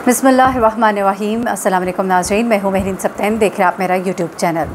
बिस्मिल्लाहिर्रहमानिर्रहीम। अस्सलाम वालेकुम नाज़रीन, मैं हूँ महरीन सप्तैन, देख रहे हैं आप मेरा यूट्यूब चैनल।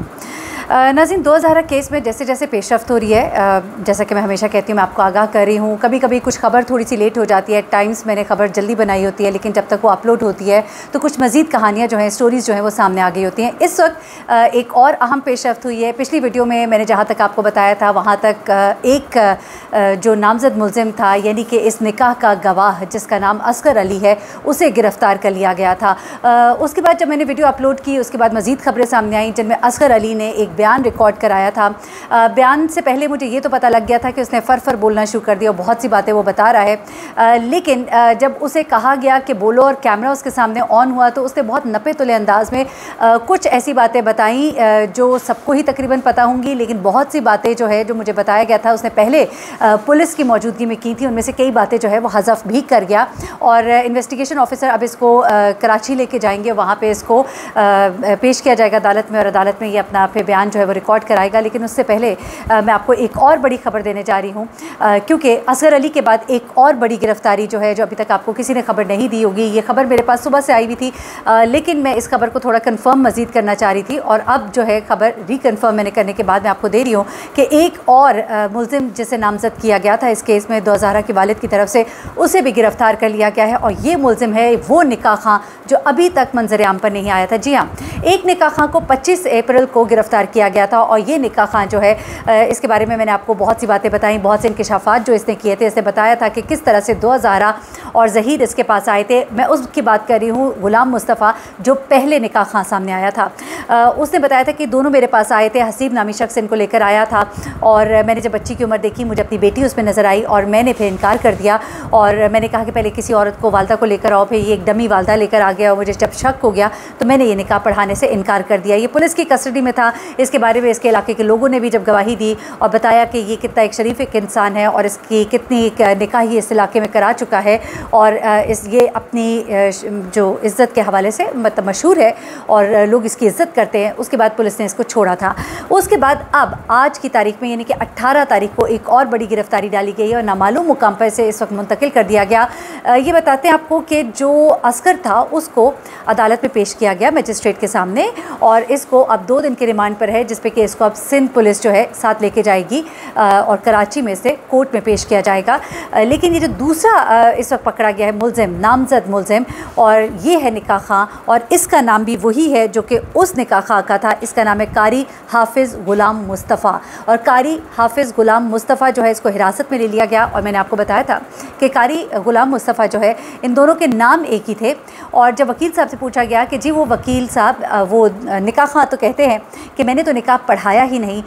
नाज़रीन, 2000 केस में जैसे जैसे पेशरफ्त हो रही है, जैसा कि मैं हमेशा कहती हूँ, मैं आपको आगाह कर रही हूँ। कभी कभी कुछ खबर थोड़ी सी लेट हो जाती है, टाइम्स मैंने खबर जल्दी बनाई होती है, लेकिन जब तक वो अपलोड होती है तो कुछ मज़ीद कहानियाँ जो हैं, स्टोरीज़ जो हैं, वो सामने आ गई होती हैं। इस वक्त एक और अहम पेशरफ्त हुई है। पिछली वीडियो में मैंने जहाँ तक आपको बताया था वहाँ तक एक जो नामज़द मुलज़िम था, यानी कि इस निकाह का गवाह जिसका नाम असगर अली है, उसे गिरफ़्तार कर लिया गया था। उसके बाद जब मैंने वीडियो अपलोड की, उसके बाद मज़ीद खबरें सामने आई जिनमें असगर अली ने एक बयान रिकॉर्ड कराया था। बयान से पहले मुझे ये तो पता लग गया था कि उसने फर बोलना शुरू कर दिया और बहुत सी बातें वो बता रहा है, लेकिन जब उसे कहा गया कि बोलो और कैमरा उसके सामने ऑन हुआ तो उसने बहुत नपे तुले अंदाज में कुछ ऐसी बातें बताई जो सबको ही तकरीबन पता होंगी, लेकिन बहुत सी बातें जो है, जो मुझे बताया गया था, उसने पहले पुलिस की मौजूदगी में की थी। उनमें से कई बातें जो है वो हज़फ भी कर गया और इन्वेस्टिगेशन ऑफिसर अब इसको कराची लेके जाएंगे, वहाँ पे इसको पेश किया जाएगा अदालत में और अदालत में ये अपना फिर बयान जो है वो रिकॉर्ड कराएगा। लेकिन उससे पहले मैं आपको एक और बड़ी खबर देने जा रही हूँ, क्योंकि असगर अली के बाद एक और बड़ी गिरफ्तारी जो है, जो अभी तक आपको किसी ने खबर नहीं दी होगी। ये खबर मेरे पास सुबह से आई हुई थी, लेकिन मैं इस खबर को थोड़ा कन्फर्म मज़ीद करना चाह रही थी और अब जो है खबर रिकन्फर्म मैंने करने के बाद मैं आपको दे रही हूँ कि एक और मुलजिम जिसे नामज़द किया गया था इस केस में 2000 की वालिद की तरफ से, उसे भी गिरफ़्तार कर लिया गया है। और ये मुलजिम है वो निकाह खां जो अभी तक मंजर आम पर नहीं आया था। जी हाँ, एक निकाह खां को 25 अप्रैल को गिरफ़्तार किया गया था और ये निकाह खां जो है, इसके बारे में मैंने आपको बहुत सी बातें बताई, बहुत से इंकशाफात जो इसने किए थे। इसने बताया था कि किस तरह से 2000 और ज़हीर इसके पास आए थे। मैं उसकी बात कर रही हूँ, गुलाम मुस्तफ़ा जो पहले निकाह खां सामने आया था। उसने बताया था कि दोनों मेरे पास आए थे, हसीब नामी शख्स इनको लेकर आया था और मैंने जब बच्ची की उम्र देखी, मुझे अपनी बेटी उसमें नज़र आई और मैंने फिर इनकार कर दिया और मैंने कहा कि पहले किसी औरत को, वालदा को लेकर आओ। फिर ये एक डमी वालदा लेकर आ गया और मुझे जब शक हो गया तो मैंने ये निकाह पढ़ाने से इनकार कर दिया। ये पुलिस की कस्टडी में था। इसके बारे में इसके इलाके के लोगों ने भी जब गवाही दी और बताया कि ये कितना एक शरीफ एक इंसान है और इसकी कितनी एक निकाह ही इस इलाके में करा चुका है और ये अपनी जो इज़्ज़त के हवाले से मतलब मशहूर है और लोग इसकी इज़्ज़त करते हैं। उसके बाद पुलिस ने इसको छोड़ा था। उसके बाद अब आज की तारीख में, यानी कि 18 तारीख को एक और बड़ी गिरफ्तारी डाली गई है और नामालूम मुकाम पर से इस वक्त मुंतकिल कर दिया गया। ये बताते हैं आपको कि जो असगर था उसको अदालत में पेश किया गया मजिस्ट्रेट के सामने और इसको अब 2 दिन के रिमांड पर है, जिस पे कि इसको अब सिंध पुलिस जो है साथ लेके जाएगी और कराची में से कोर्ट में पेश किया जाएगा। लेकिन ये जो दूसरा इस वक्त पकड़ा गया है मुलजिम, नामज़द मुलजिम, और ये है निकाह खां और इसका नाम भी वही है जो कि उस निकाह खां का था। इसका नाम है कारी हाफिज़ गुलाम मुस्तफ़ा और कारी हाफिज़ गुलाम मुस्तफ़ा जो है, इसको हिरासत में ले लिया गया और मैंने आपको बताया था कि कारी गुलाम मुस्तफ़ा जो है, इन दोनों के नाम एक ही थे। और जब वकील साहब से पूछा गया कि जी वो वकील साहब, वो निकाह खां तो कहते हैं कि मैंने तो निकाह पढ़ाया ही नहीं,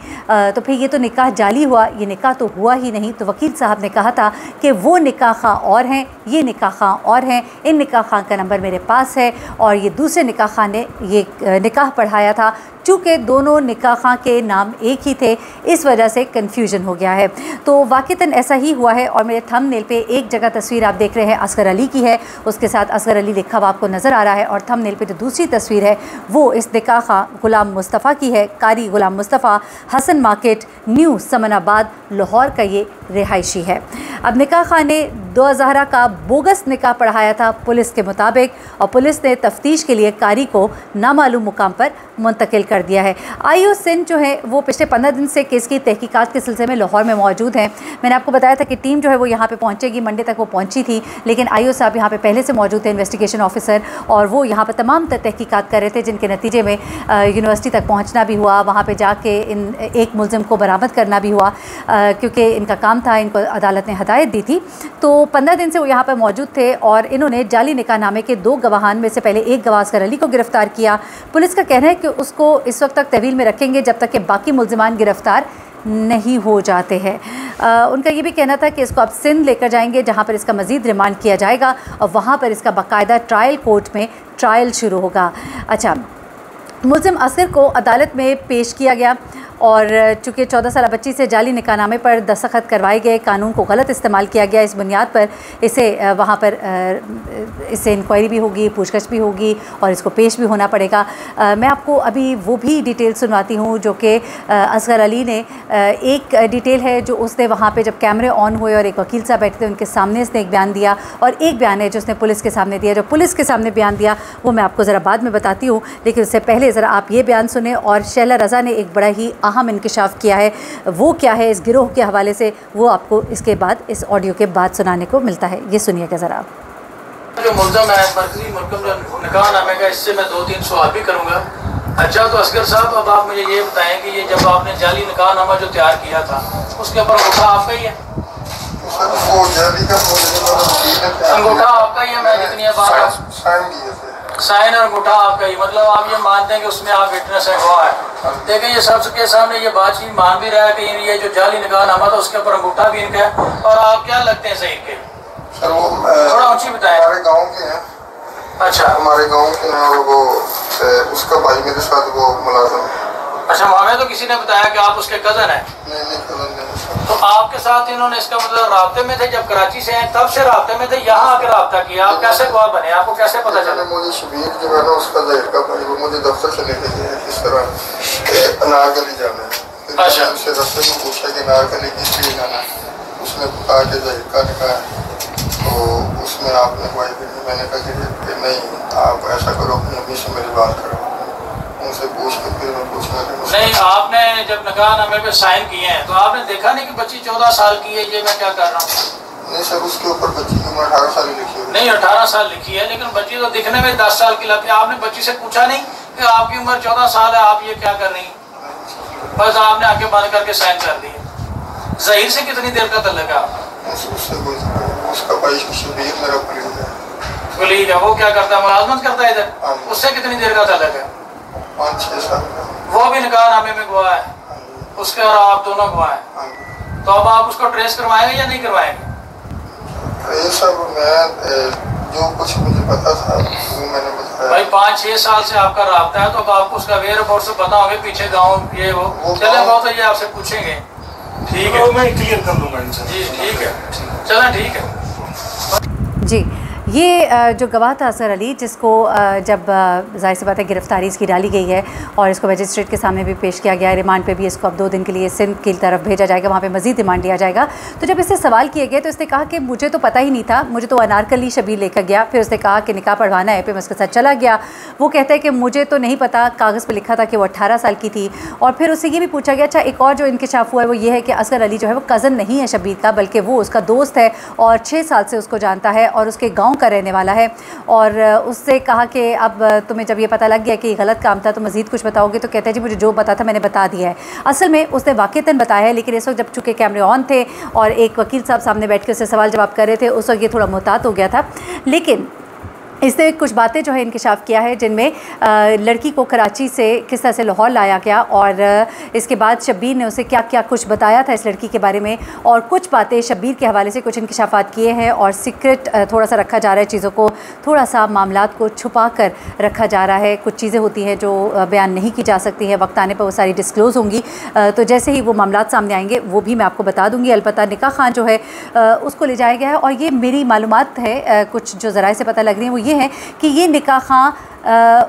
तो फिर ये तो निकाह जाली हुआ, ये निकाह तो हुआ ही नहीं। तो वकील साहब ने कहा था कि वो निकाह खां और हैं, ये निकाह खां और हैं, इन निकाह खां का नंबर मेरे पास है और ये दूसरे निकाह खां ने ये निकाह पढ़ाया था। चूँकि दोनों निकाह खां के नाम एक ही थे, इस वजह से कन्फ्यूजन हो गया है। तो वाक़तन ऐसा ही हुआ है और मेरे थंबनेल पे एक जगह तस्वीर आप देख रहे हैं असगर अली की है, उसके साथ असगर अली लिखा हुआ आपको नज़र आ रहा है और थंबनेल पे जो दूसरी तस्वीर है वो इस निकाह खां गुलाम मुस्तफ़ा की है। कारी गुलाम मुस्तफ़ा हसन मार्केट, न्यू समनाबाद, लाहौर का ये रिहायशी है। अब निकाह खां ने 2000 का बोगस निकाह पढ़ाया था पुलिस के मुताबिक और पुलिस ने तफ्तीश के लिए कारी को नामालूम मुकाम पर मुंतकिल कर दिया है। IO सिंध जो है वो पिछले 15 दिन से केस की तहकीकात के सिलसिले में लाहौर में मौजूद हैं। मैंने आपको बताया था कि टीम जो है वो यहाँ पे पहुँचेगी, मंडे तक वो पहुँची थी, लेकिन IO साहब यहाँ पे पहले से मौजूद थे, इन्वेस्टिगेशन ऑफिसर, और वो यहाँ पर तमाम तहकीकात कर रहे थे, जिनके नतीजे में यूनिवर्सिटी तक पहुँचना भी हुआ, वहाँ पर जाके इन एक मुलजिम को बरामद करना भी हुआ, क्योंकि इनका काम था, इनको अदालत ने हदायत दी थी। तो 15 दिन से वो यहाँ पर मौजूद थे और इन्होंने जाली निकाहनामे के 2 गवाहान में से पहले एक गवाह असगर अली को गिरफ़्तार किया। पुलिस का कहना है कि उसको इस वक्त तक तहवील में रखेंगे जब तक कि बाकी मुलजिमान गिरफ़्तार नहीं हो जाते हैं। उनका ये भी कहना था कि इसको अब सिंध लेकर जाएंगे, जहाँ पर इसका मज़ीद रिमांड किया जाएगा और वहाँ पर इसका बाकायदा ट्रायल कोर्ट में ट्रायल शुरू होगा। अच्छा, मुलजिम असगर को अदालत में पेश किया गया और चूँकि 14 साल बच्ची से जाली निकाहनामे पर दस्तखत करवाए गए, कानून को गलत इस्तेमाल किया गया, इस बुनियाद पर इसे वहाँ पर इससे इंक्वायरी भी होगी, पूछताछ भी होगी और इसको पेश भी होना पड़ेगा। मैं आपको अभी वो भी डिटेल सुनवाती हूँ जो कि असगर अली ने, एक डिटेल है जो उसने वहाँ पे जब कैमरे ऑन हुए और एक वकील साहब बैठे थे उनके सामने इसने एक बयान दिया, और एक बयान है जो उसने पुलिस के सामने दिया। जो पुलिस के सामने बयान दिया वो मैं आपको ज़रा बाद में बताती हूँ, लेकिन उससे पहले ज़रा आप ये बयान सुने। और शैला रज़ा ने एक बड़ा ही अहम इंकशाफ किया है, वो क्या है इस गिरोह के हवाले से, वो आपको इसके बाद इस ऑडियो के बाद सुनाने को मिलता है। ये सुनिएगा ज़रा। जो मुल्ज़म है मरकज़ी मुहकम जो निकाहनामे का, इससे मैं 2-3 सवाल भी करूँगा। अच्छा, तो असगर साहब अब आप मुझे ये बताएं कि ये जब आपने जाली निकाहनामा जो तैयार किया था उसके ऊपर अंगूठा आपका ही है? अंगूठा आपका ही है? मैं जितनी बात साइन और अंगूठा आपका ही, मतलब आप ये मानते हैं कि उसमें आप विटनेस है, गवाह है। देखें ये सबके सामने ये बातचीत मान भी रहा है कि ये जो जाली निकाहनामा था उसके ऊपर अंगूठा भी इनका है। और आप क्या लगते हैं सही के? सर वो थोड़ा ऊँची बताएं। हमारे गाँव के हैं। अच्छा, हमारे गाँव के हैं, और वो उसका भाई मेरे साथ वो मुलाजिम। अच्छा, हमें तो किसी ने बताया कि आप उसके कज़न हैं। नहीं कज़न नहीं। तो आपके साथ इन्होंने, इसका मतलब राब्ते में थे जब कराची से हैं तब से राब्ते में थे, यहाँ आकर राब्ता किया? आप कैसे गवाह बने, आपको कैसे पता चला? मुझे शबीर जो है ना उसका ज़ाहिर का भाई, वो मुझे दफ्तर से लेके गए इस तरह अनारकली जाना है। अच्छा, उससे दफ्तर को पूछा कि अनारकली किस लिए जाना है, उसने कहा कि ज़ाहिर का निकाह है। तो उसमें आपने गवाही दी। मैंने कहा कि नहीं, आप ऐसा करो अपनी अम्मी से मेरी बात करो, उनसे पूछ के फिर मैं पूछना। नहीं, आपने जब निकाहनामे पे साइन किए हैं तो आपने देखा नहीं कि बच्ची 14 साल की है, ये मैं क्या कर रहा हूँ? नहीं सर, उसके ऊपर बच्ची की उम्र 18 साल लिखी है। नहीं, 18 साल लिखी है, लेकिन बच्ची तो दिखने में 10 साल की लगती है। आपने बच्ची से पूछा नहीं कि आपकी उम्र 14 साल है, आप ये क्या कर रही हैं? बस आपने आगे बंद करके साइन कर दिए। ज़हीर से कितनी देर का तल्लुक है? उसका भाई शबीर मेरा कुलीग है। वो क्या करता है, मुलाजमत करता है इधर? उससे कितनी देर का तल्लुक है? 5-6 साल। वो भी निकाहनामे में गवाह है, उसके और आप दोनों गवाह हैं। तो अब आप उसको ट्रेस करवाएंगे या नहीं करवाएंगे? मैं जो कुछ मुझे पता था वो मैंने बताया। भाई 5-6 साल से आपका राब्ता है, तो अब आपको उसका वेयर अबाउट से पता होगा, पीछे गाँव ये वो चले वो, तो ये आपसे पूछेंगे। ठीक है, मैं क्लियर कर दूंगा इनसे। जी ठीक है, चलें ठीक है जी। ये जो गवाह था असगर अली, जिसको जब ज़ाहिर सी बात है गिरफ़्तारी इसकी डाली गई है और इसको मजिस्ट्रेट के सामने भी पेश किया गया है, रिमांड पे भी इसको अब 2 दिन के लिए सिंध की तरफ भेजा जाएगा, वहाँ पे मज़ीद रिमांड लिया जाएगा। तो जब इससे सवाल किए गए तो इसने कहा कि मुझे तो पता ही नहीं था, मुझे तो अनारकली शबीर लेकर गया। फिर उसने कहा कि निकाह पढ़वाना है, फिर मैं उसके साथ चला गया। वो कहता है कि मुझे तो नहीं पता, कागज़ पर लिखा था कि वो 18 साल की थी। और फिर उससे ये भी पूछा गया, अच्छा एक और जो इंकशाफ हुआ है वो ये है कि असगर अली जो है वो कज़न नहीं है शबीर का, बल्कि वो उसका दोस्त है और 6 साल से उसको जानता है और उसके गाँव का रहने वाला है। और उससे कहा कि अब तुम्हें जब ये पता लग गया कि ये गलत काम था तो मज़ीद कुछ बताओगे? तो कहते हैं जी मुझे जो पता था मैंने बता दिया है। असल में उसने वाक़तन बताया है, लेकिन इस वक्त जब चूँकि कैमरे ऑन थे और एक वकील साहब सामने बैठ के उससे सवाल जवाब कर रहे थे, उस वक्त ये थोड़ा मुहतात हो गया था। लेकिन इसने कुछ बातें जो है इंकशाफ किया है, जिनमें लड़की को कराची से किस तरह से लाहौर लाया गया और इसके बाद शब्बीर ने उसे क्या क्या कुछ बताया था इस लड़की के बारे में, और कुछ बातें शब्बीर के हवाले से कुछ इंकशाफात किए हैं और सीक्रेट थोड़ा सा रखा जा रहा है, चीज़ों को थोड़ा सा मामलात को छुपा कर रखा जा रहा है। कुछ चीज़ें होती हैं जो बयान नहीं की जा सकती हैं, वक्त आने पर वो सारी डिस्क्लोज़ होंगी। तो जैसे ही वो मामलात सामने आएंगे वो भी मैं आपको बता दूँगी। अलबत्ता निकाह खान जो है उसको ले जाया गया है, और ये मेरी मालूमात है, कुछ जो ज़राए से पता लग रही है वो ये है कि ये निकाह खां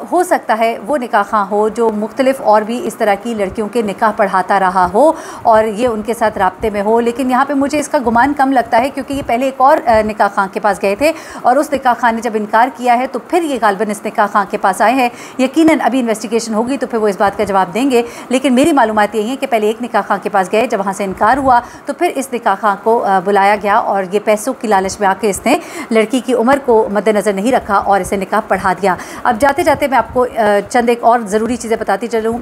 हो सकता है वो निकाह खां हो जो मुख्तलिफ़ और भी इस तरह की लड़कियों के निकाह पढ़ाता रहा हो और ये उनके साथ राब्ते में हो। लेकिन यहाँ पे मुझे इसका गुमान कम लगता है, क्योंकि ये पहले एक और निकाह खां के पास गए थे और उस निकाह खां ने जब इनकार किया है तो फिर ये गालबन इस निकाह खां के पास आए हैं। यकीनन अभी इन्वेस्टिगेशन होगी तो फिर वो इस बात का जवाब देंगे, लेकिन मेरी मालूमात यही है कि पहले एक निकाह खां के पास गए, जब वहाँ से इनकार हुआ तो फिर इस निकाह खां को बुलाया गया और ये पैसों की लालच में आके इसने लड़की की उम्र को मद्देनज़र नहीं रखा और इसे निकाह पढ़ा दिया। अब जाते जाते मैं आपको चंद एक और ज़रूरी चीज़ें बताती चलूँ।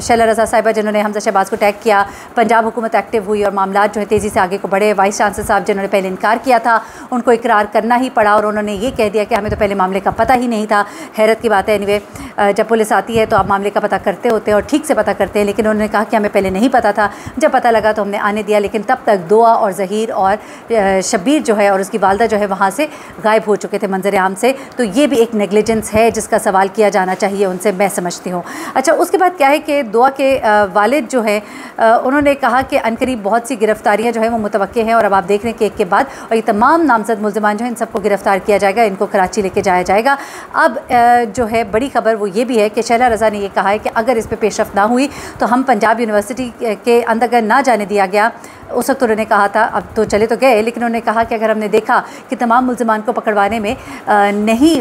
शैला रज़ा साहिबा जिन्होंने हमजा शहबाज को टैग किया, पंजाब हुकूमत एक्टिव हुई और मामला जो है तेज़ी से आगे को बढ़े। वाइस चांसलर साहब जिन्होंने पहले इनकार किया था उनको इकरार करना ही पड़ा और उन्होंने ये कह दिया कि हमें तो पहले मामले का पता ही नहीं था। हैरत की बात है। एनीवे, जब पुलिस आती है तो आप मामले का पता करते होते हैं और ठीक से पता करते हैं, लेकिन उन्होंने कहा कि हमें पहले नहीं पता था, जब पता लगा तो हमने आने दिया। लेकिन तब तक दुआ और ज़हीर और शब्बीर जो है और उसकी वालदा जो है वहाँ से गायब हो चुके थे मंजर आम से। तो ये भी एक नेगलिजेंस है जिसका सवाल किया जाना चाहिए उनसे, मैं समझती हूँ। अच्छा, उसके बाद क्या है कि दुआ के वालिद जो है उन्होंने कहा कि अनकरीब बहुत सी गिरफ्तारियाँ जो है वो मुतवक्के हैं, और अब आप देख रहे हैं कि एक के बाद और ये तमाम नामजद मुल्ज़िमान जो हैं इन सबको गिरफ़्तार किया जाएगा, इनको कराची लेके जाया जाएगा। अब जो है बड़ी खबर वो ये भी है कि शैला रज़ा ने ये कहा है कि अगर इस पर पेशरफ़्त ना हुई तो हम पंजाब यूनिवर्सिटी के अंदर अगर ना जाने दिया गया, उस वक्त उन्होंने कहा था, अब तो चले तो गए, लेकिन उन्होंने कहा कि अगर हमने देखा कि तमाम मुल्ज़िमान को पकड़वाने में नहीं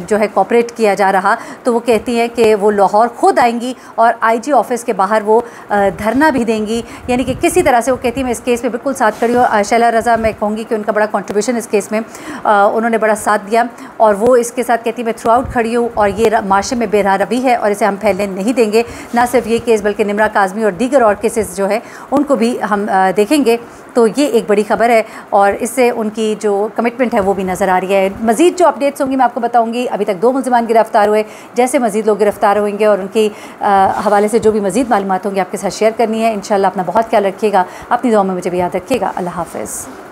जो है कोऑपरेट किया जा रहा, तो वो कहती हैं कि वो लाहौर खुद आएंगी और आईजी ऑफिस के बाहर वो धरना भी देंगी। यानी कि किसी तरह से वो कहती है मैं इस केस में बिल्कुल साथ खड़ी हूँ। शैला रज़ा, मैं कहूँगी कि उनका बड़ा कंट्रीब्यूशन इस केस में, उन्होंने बड़ा साथ दिया और वो इसके साथ कहती है मैं थ्रू आउट खड़ी हूँ और ये माशरे में बेरहमी है और इसे हम फैलने नहीं देंगे। ना सिर्फ ये केस बल्कि निमरा काज़मी और दीगर और केसेस जो है उनको भी हम देखेंगे। तो ये एक बड़ी खबर है और इससे उनकी जो कमिटमेंट है वो भी नज़र आ रही है। मज़ीद जो अपडेट्स होंगी मैं आपको बताऊंगी। अभी तक 2 मुल्ज़िमान गिरफ़्तार हुए, जैसे मज़ीद लोग गिरफ़्तार होंगे और उनकी हवाले से जो भी मज़ीद मालूमात होंगी आपके साथ शेयर करनी है। इंशाल्लाह अपना बहुत ख्याल रखिएगा, अपनी दुआ में मुझे भी याद रखिएगा। अल्लाह हाफ़िज़।